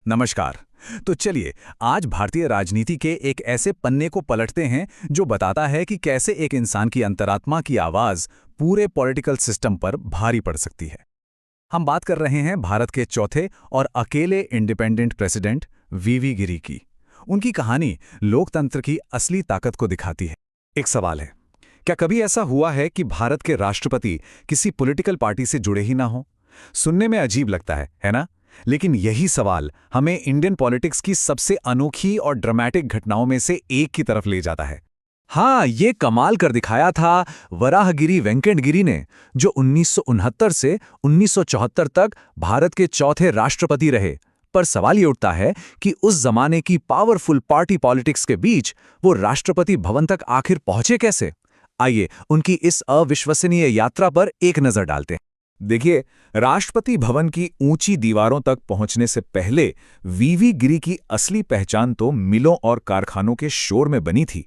नमस्कार। तो चलिए आज भारतीय राजनीति के एक ऐसे पन्ने को पलटते हैं जो बताता है कि कैसे एक इंसान की अंतरात्मा की आवाज पूरे पॉलिटिकल सिस्टम पर भारी पड़ सकती है। हम बात कर रहे हैं भारत के चौथे और अकेले इंडिपेंडेंट प्रेसिडेंट वीवी गिरी की। उनकी कहानी लोकतंत्र की असली ताकत को दिखाती है। एक सवाल है, क्या कभी ऐसा हुआ है कि भारत के राष्ट्रपति किसी पॉलिटिकल पार्टी से जुड़े ही ना हो? सुनने में अजीब लगता है ना? लेकिन यही सवाल हमें इंडियन पॉलिटिक्स की सबसे अनोखी और ड्रामेटिक घटनाओं में से एक की तरफ ले जाता है। हाँ, ये कमाल कर दिखाया था वराहगिरी वेंकट गिरी ने, जो 1969 से 1974 तक भारत के चौथे राष्ट्रपति रहे। पर सवाल ये उठता है कि उस जमाने की पावरफुल पार्टी पॉलिटिक्स के बीच वो राष्ट्रपति भवन तक आखिर पहुंचे कैसे? आइए उनकी इस अविश्वसनीय यात्रा पर एक नजर डालते हैं। देखिए, राष्ट्रपति भवन की ऊंची दीवारों तक पहुंचने से पहले वीवी गिरी की असली पहचान तो मिलों और कारखानों के शोर में बनी थी।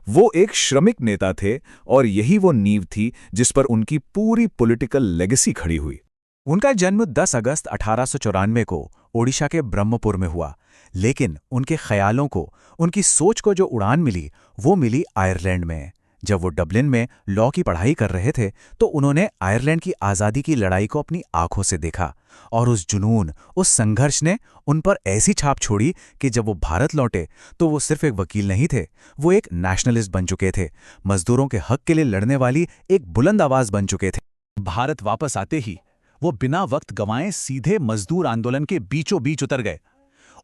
वो एक श्रमिक नेता थे और यही वो नींव थी जिस पर उनकी पूरी पॉलिटिकल लेगेसी खड़ी हुई। उनका जन्म 10 अगस्त 1894 को ओडिशा के ब्रह्मपुर में हुआ, लेकिन उनके ख्यालों को, उनकी सोच को जो उड़ान मिली, वो मिली आयरलैंड में। जब वो डबलिन में लॉ की पढ़ाई कर रहे थे तो उन्होंने आयरलैंड की आज़ादी की लड़ाई को अपनी आंखों से देखा, और उस जुनून, उस संघर्ष ने उन पर ऐसी छाप छोड़ी कि जब वो भारत लौटे तो वो सिर्फ एक वकील नहीं थे, वो एक नेशनलिस्ट बन चुके थे। मजदूरों के हक के लिए लड़ने वाली एक बुलंद आवाज बन चुके थे। भारत वापस आते ही वो बिना वक्त गंवाए सीधे मजदूर आंदोलन के बीचों बीच उतर गए।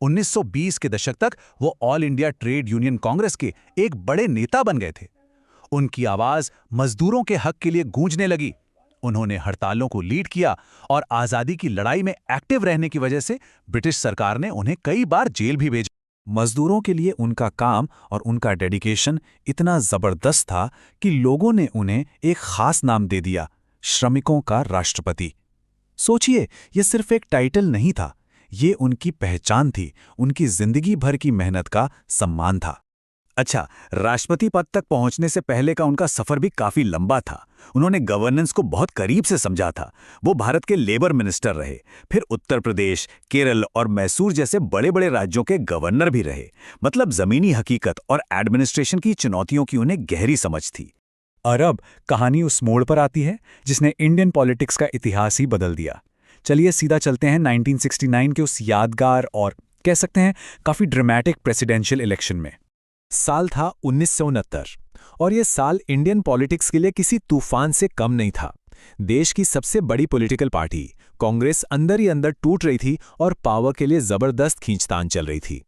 1920 के दशक तक वो all India trade union Congress के एक बड़े नेता बन गए थे। उनकी आवाज मजदूरों के हक के लिए गूंजने लगी। उन्होंने हड़तालों को लीड किया और आजादी की लड़ाई में एक्टिव रहने की वजह से ब्रिटिश सरकार ने उन्हें कई बार जेल भी भेजा। मजदूरों के लिए उनका काम और उनका डेडिकेशन इतना जबरदस्त था कि लोगों ने उन्हें एक खास नाम दे दिया, श्रमिकों का राष्ट्रपति। सोचिए, यह सिर्फ एक टाइटल नहीं था, ये उनकी पहचान थी, उनकी जिंदगी भर की मेहनत का सम्मान था। अच्छा, राष्ट्रपति पद तक पहुंचने से पहले का उनका सफर भी काफी लंबा था। उन्होंने गवर्नेंस को बहुत करीब से समझा था। वो भारत के लेबर मिनिस्टर रहे, फिर उत्तर प्रदेश, केरल और मैसूर जैसे बड़े बड़े राज्यों के गवर्नर भी रहे। मतलब जमीनी हकीकत और एडमिनिस्ट्रेशन की चुनौतियों की उन्हें गहरी समझ थी। और अब कहानी उस मोड़ पर आती है जिसने इंडियन पॉलिटिक्स का इतिहास ही बदल दिया। चलिए सीधा चलते हैं 1969 के उस यादगार और कह सकते हैं काफी ड्रामेटिक प्रेसिडेंशियल इलेक्शन में। साल था 1969 और यह साल इंडियन पॉलिटिक्स के लिए किसी तूफान से कम नहीं था। देश की सबसे बड़ी पॉलिटिकल पार्टी कांग्रेस अंदर ही अंदर टूट रही थी और पावर के लिए जबरदस्त खींचतान चल रही थी।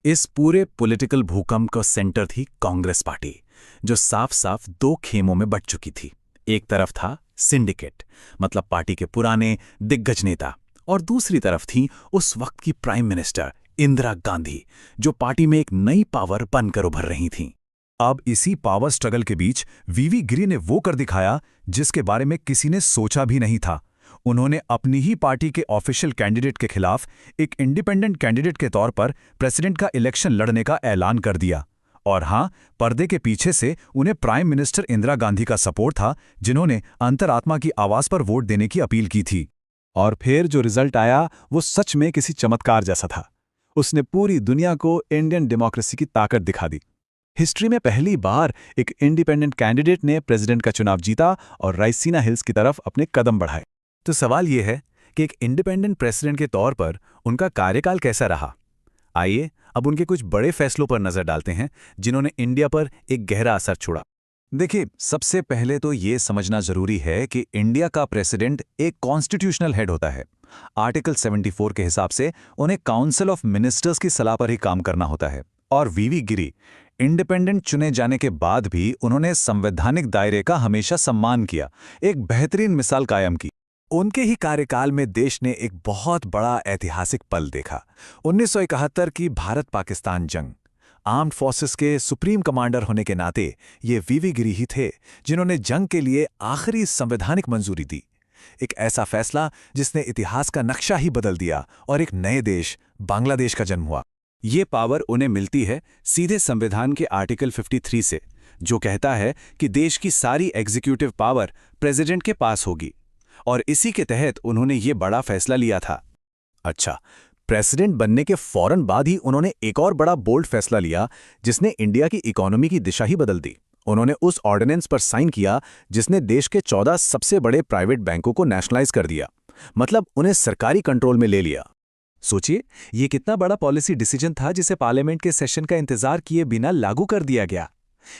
इस पूरे पॉलिटिकल भूकंप का सेंटर थी कांग्रेस पार्टी, जो साफ साफ दो खेमों में बंट चुकी थी। एक तरफ था सिंडिकेट, मतलब पार्टी के पुराने दिग्गज नेता, और दूसरी तरफ थी उस वक्त की प्राइम मिनिस्टर इंदिरा गांधी, जो पार्टी में एक नई पावर बनकर उभर रही थीं। अब इसी पावर स्ट्रगल के बीच वीवी गिरी ने वो कर दिखाया जिसके बारे में किसी ने सोचा भी नहीं था। उन्होंने अपनी ही पार्टी के ऑफिशियल कैंडिडेट के खिलाफ एक इंडिपेंडेंट कैंडिडेट के तौर पर प्रेसिडेंट का इलेक्शन लड़ने का ऐलान कर दिया। और हाँ, पर्दे के पीछे से उन्हें प्राइम मिनिस्टर इंदिरा गांधी का सपोर्ट था, जिन्होंने अंतरात्मा की आवाज पर वोट देने की अपील की थी। और फिर जो रिजल्ट आया वो सच में किसी चमत्कार जैसा था। उसने पूरी दुनिया को इंडियन डेमोक्रेसी की ताकत दिखा दी। हिस्ट्री में पहली बार एक इंडिपेंडेंट कैंडिडेट ने प्रेसिडेंट का चुनाव जीता और रायसीना हिल्स की तरफ अपने कदम बढ़ाए। तो सवाल यह है कि एक इंडिपेंडेंट प्रेसिडेंट के तौर पर उनका कार्यकाल कैसा रहा। आइए अब उनके कुछ बड़े फैसलों पर नजर डालते हैं जिन्होंने इंडिया पर एक गहरा असर छोड़ा। देखिए, सबसे पहले तो ये समझना जरूरी है कि इंडिया का प्रेसिडेंट एक कॉन्स्टिट्यूशनल हेड होता है। आर्टिकल 74 के हिसाब से उन्हें काउंसिल ऑफ मिनिस्टर्स की सलाह पर ही काम करना होता है। और वीवी गिरी इंडिपेंडेंट चुने जाने के बाद भी उन्होंने संवैधानिक दायरे का हमेशा सम्मान किया, एक बेहतरीन मिसाल कायम की। उनके ही कार्यकाल में देश ने एक बहुत बड़ा ऐतिहासिक पल देखा, 1971 की भारत पाकिस्तान जंग। आर्म्ड फोर्सेस के सुप्रीम कमांडर होने के नाते ये वीवी गिरी ही थे जिन्होंने जंग के लिए आखिरी संवैधानिक मंजूरी दी। एक ऐसा फैसला जिसने इतिहास का नक्शा ही बदल दिया और एक नए देश बांग्लादेश का जन्म हुआ। ये पावर उन्हें मिलती है सीधे संविधान के आर्टिकल 53 से, जो कहता है कि देश की सारी एग्जीक्यूटिव पावर प्रेसिडेंट के पास होगी, और इसी के तहत उन्होंने ये बड़ा फैसला लिया था। अच्छा, प्रेसिडेंट बनने के फौरन बाद ही उन्होंने एक और बड़ा बोल्ड फैसला लिया जिसने इंडिया की इकोनॉमी की दिशा ही बदल दी। उन्होंने उस ऑर्डिनेंस पर साइन किया जिसने देश के 14 सबसे बड़े प्राइवेट बैंकों को नेशनलाइज कर दिया, मतलब उन्हें सरकारी कंट्रोल में ले लिया। सोचिए, ये कितना बड़ा पॉलिसी डिसीजन था जिसे पार्लियामेंट के सेशन का इंतजार किए बिना लागू कर दिया गया।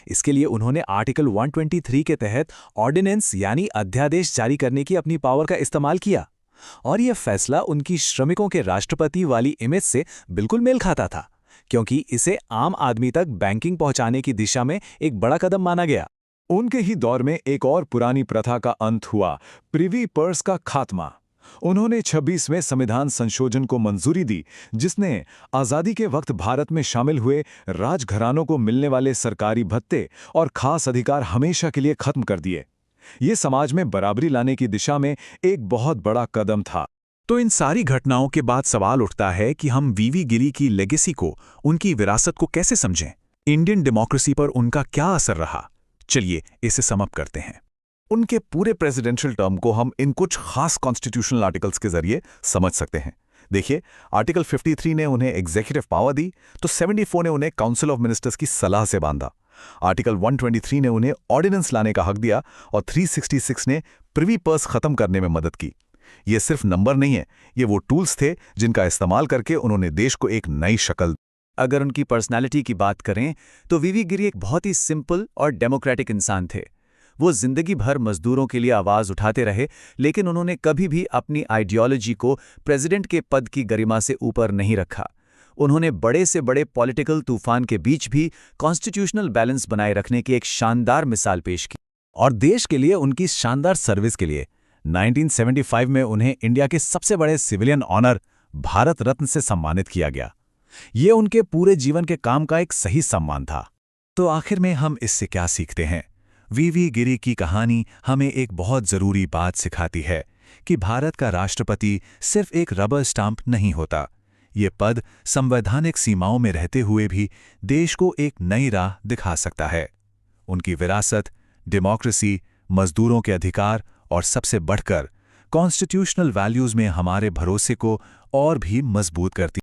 इसके लिए उन्होंने आर्टिकल 123 के तहत ऑर्डिनेंस यानी अध्यादेश जारी करने की अपनी पावर का इस्तेमाल किया, और यह फैसला उनकी श्रमिकों के राष्ट्रपति वाली इमेज से बिल्कुल मेल खाता था, क्योंकि इसे आम आदमी तक बैंकिंग पहुंचाने की दिशा में एक बड़ा कदम माना गया। उनके ही दौर में एक और पुरानी प्रथा का अंत हुआ, प्रिवी पर्स का खात्मा। उन्होंने 26वें संविधान संशोधन को मंजूरी दी, जिसने आज़ादी के वक्त भारत में शामिल हुए राजघरानों को मिलने वाले सरकारी भत्ते और खास अधिकार हमेशा के लिए खत्म कर दिए। ये समाज में बराबरी लाने की दिशा में एक बहुत बड़ा कदम था। तो इन सारी घटनाओं के बाद सवाल उठता है कि हम वीवी गिरी की लेगेसी को, उनकी विरासत को कैसे समझें? इंडियन डेमोक्रेसी पर उनका क्या असर रहा? चलिए इसे सम अप करते हैं। उनके पूरे प्रेसिडेंशियल टर्म को हम इन कुछ खास कॉन्स्टिट्यूशनल आर्टिकल्स के जरिए समझ सकते हैं। देखिए, आर्टिकल 53 ने उन्हें एग्जीक्यूटिव पावर दी, तो 74 ने उन्हें काउंसिल ऑफ मिनिस्टर्स की सलाह से बांधा। आर्टिकल 123 ने उन्हें ऑर्डिनेंस लाने का हक दिया और 366 ने प्रिवी पर्स खत्म करने में मदद की। ये सिर्फ नंबर नहीं है, ये वो टूल्स थे जिनका इस्तेमाल करके उन्होंने देश को एक नई शक्ल। अगर उनकी पर्सनैलिटी की बात करें तो वीवी गिरी एक बहुत ही सिंपल और डेमोक्रेटिक इंसान थे। वो जिंदगी भर मजदूरों के लिए आवाज उठाते रहे, लेकिन उन्होंने कभी भी अपनी आइडियोलॉजी को प्रेसिडेंट के पद की गरिमा से ऊपर नहीं रखा। उन्होंने बड़े से बड़े पॉलिटिकल तूफान के बीच भी कॉन्स्टिट्यूशनल बैलेंस बनाए रखने की एक शानदार मिसाल पेश की। और देश के लिए उनकी शानदार सर्विस के लिए 1975 में उन्हें इंडिया के सबसे बड़े सिविलियन ऑनर भारत रत्न से सम्मानित किया गया। ये उनके पूरे जीवन के काम का एक सही सम्मान था। तो आखिर में हम इससे क्या सीखते हैं? वीवी गिरी की कहानी हमें एक बहुत जरूरी बात सिखाती है कि भारत का राष्ट्रपति सिर्फ एक रबर स्टाम्प नहीं होता। ये पद संवैधानिक सीमाओं में रहते हुए भी देश को एक नई राह दिखा सकता है। उनकी विरासत, डेमोक्रेसी, मजदूरों के अधिकार और सबसे बढ़कर कॉन्स्टिट्यूशनल वैल्यूज में हमारे भरोसे को और भी मजबूत करती